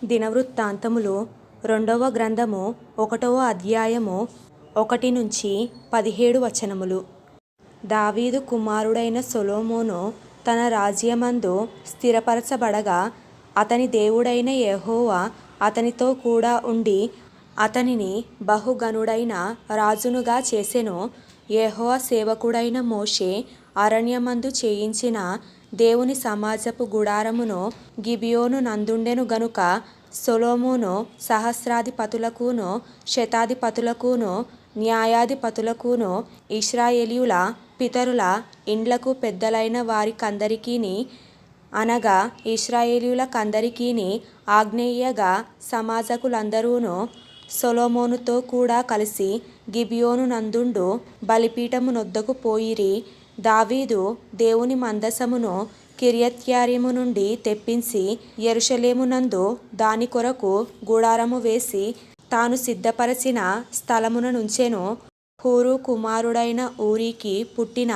దినవృత్తాంతములు 2వ గ్రంథము 1వ అధ్యాయము 1-17 వచనములు. దావీదు కుమారుడైన సొలొమోను తన రాజ్యమందు స్థిరపరచబడగా అతని దేవుడైన యెహోవా అతనితో కూడా ఉండి అతనిని బహుగనుడైన రాజునుగా చేసెను. యెహోవా సేవకుడైన మోషే అరణ్యమందు చేయించిన దేవుని సమాజపు గుడారమును గిబియోను నందుండెను గనుక సొలొమోను సహస్రాధిపతులకును శతాధిపతులకును న్యాయాధిపతులకును ఇశ్రాయేలీయుల పితరుల ఇండ్లకు పెద్దలైన వారికందరికిని అనగా ఇశ్రాయేలీయులకందరికిని ఆజ్ఞయియ్యగా సమాజకులందరూను సొలొమోనుతో కూడా కలిసి గిబియోను నందుండు బలిపీఠము నొద్దకు పోయిరి. దావీదు దేవుని మందసమును కిర్యత్యారీము నుండి తెప్పించి యెరూషలేమునందు దాని కొరకు గుడారము వేసి తాను సిద్ధపరచిన స్థలమున నుంచెను. హూరు కుమారుడైన ఊరీకి పుట్టిన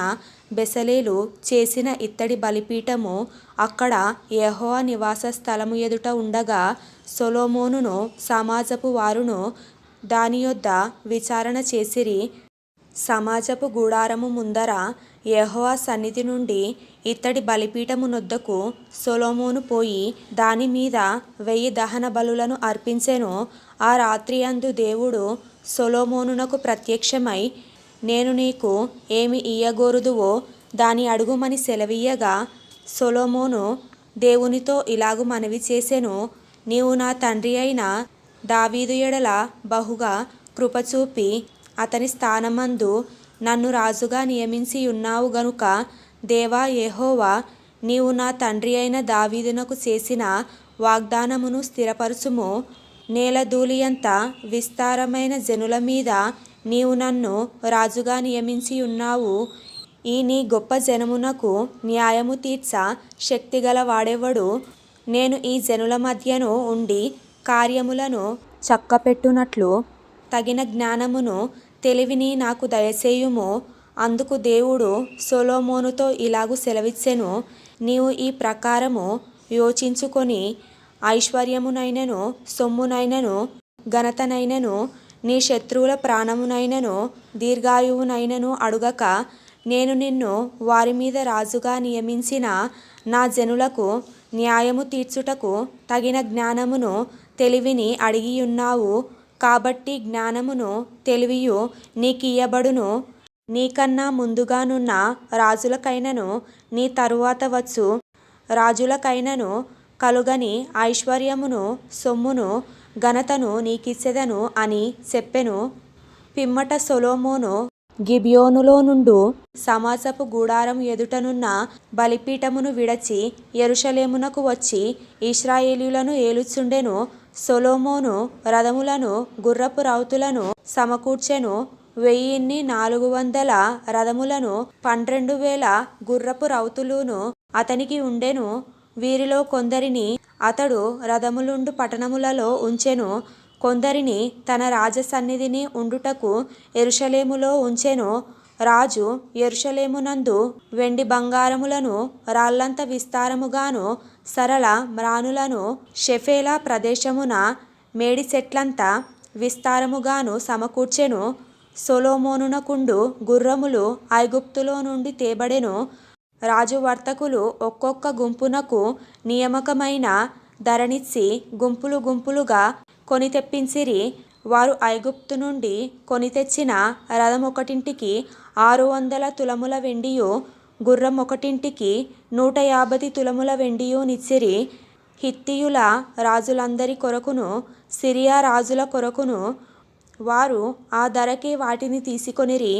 బెసలేలు చేసిన ఇత్తడి బలిపీఠము అక్కడ యెహోవా నివాస స్థలము ఎదుట ఉండగా సొలొమోనును సమాజపు వారును దాని యొద్ద విచారణ చేసిరి. సమాజపు గుడారము ముందర యెహోవా సన్నిధి నుండి ఇత్తడి బలిపీఠము నొద్దకు సొలొమోను పోయి దాని మీద 1000 దహన బలులను అర్పించెను. ఆ రాత్రియందు దేవుడు సొలొమోనునకు ప్రత్యక్షమై, నేను నీకు ఏమి ఇయ్యగోరుదువో దాని అడుగుమని సెలవీయగా సొలొమోను దేవునితో ఇలాగు మనవి చేసెను, నీవు నా తండ్రి అయిన దావీదు ఎడల బహుగా కృపచూపి అతని స్థానమందు నన్ను రాజుగా నియమించియున్నావు గనుక దేవా యెహోవా, నీవు నా తండ్రి అయిన దావీదునకు చేసిన వాగ్దానమును స్థిరపరచుము. నేలధూళియంత విస్తారమైన జనుల మీద నీవు నన్ను రాజుగా నియమించియున్నావు. ఈ నీ గొప్ప జనమునకు న్యాయము తీర్చ శక్తిగల వాడెవడు? నేను ఈ జనుల మధ్యను ఉండి కార్యములను చక్కపెట్టునట్లు తగిన జ్ఞానమును తెలివిని నాకు దయచేయుము. అందుకు దేవుడు సొలొమోనుతో ఇలాగు సెలవిచ్చెను, నీవు ఈ ప్రకారము యోచించుకొని ఐశ్వర్యమునైనను సొమ్మునైనను ఘనతనైనను నీ శత్రువుల ప్రాణమునైనను దీర్ఘాయువునైనను అడుగక నేను నిన్ను వారి మీద రాజుగా నియమించిన నా జనులకు న్యాయము తీర్చుటకు తగిన జ్ఞానమును తెలివిని అడిగియున్నావు. కాబట్టి జ్ఞానమును తెలివియు నీకియ్యబడును. నీకన్నా ముందుగానున్న రాజులకైనను నీ తరువాత వచ్చు రాజులకైనను కలుగని ఐశ్వర్యమును సొమ్మును ఘనతను నీకిచ్చెదను అని చెప్పెను. పిమ్మట సొలొమోను గిబియోనులో నుండు సమాజపు గుడారం ఎదుటనున్న బలిపీఠమును విడచి యెరూషలేమునకు వచ్చి ఇశ్రాయేలీయులను ఏలుచుండెను. సొలొమోను రథములను గుర్రపు రౌతులను సమకూర్చెను. 1400 రథములను 12,000 గుర్రపు రౌతులును అతనికి ఉండెను. వీరిలో కొందరిని అతడు రథములుండు పట్టణములలో ఉంచెను, కొందరిని తన రాజసన్నిధిని ఉండుటకు యెరూషలేములో ఉంచెను. రాజు యెరూషలేమునందు వెండి బంగారములను రాళ్లంత విస్తారముగాను సరళ మ్రానులను షెఫేలా ప్రదేశమున మేడి చెట్లంత విస్తారముగాను సమకూర్చెను. సొలొమోనునకుండు గుర్రములు ఐగుప్తులో నుండి తేబడెను. రాజు వర్తకులు ఒక్కొక్క గుంపునకు నియామకమైన ధరనిచ్చి గుంపులు గుంపులుగా కొని తెప్పించిరి. వారు ఐగుప్తు నుండి కొని తెచ్చిన రథమొకటింటికి 600 తులముల వెండియు గుర్రం ఒకటింటికి 150 తులముల వెండియు నిచ్చిరి. హిత్తీయుల రాజులందరి కొరకును సిరియా రాజుల కొరకును వారు ఆ ధరకే వాటిని తీసుకొనిరి.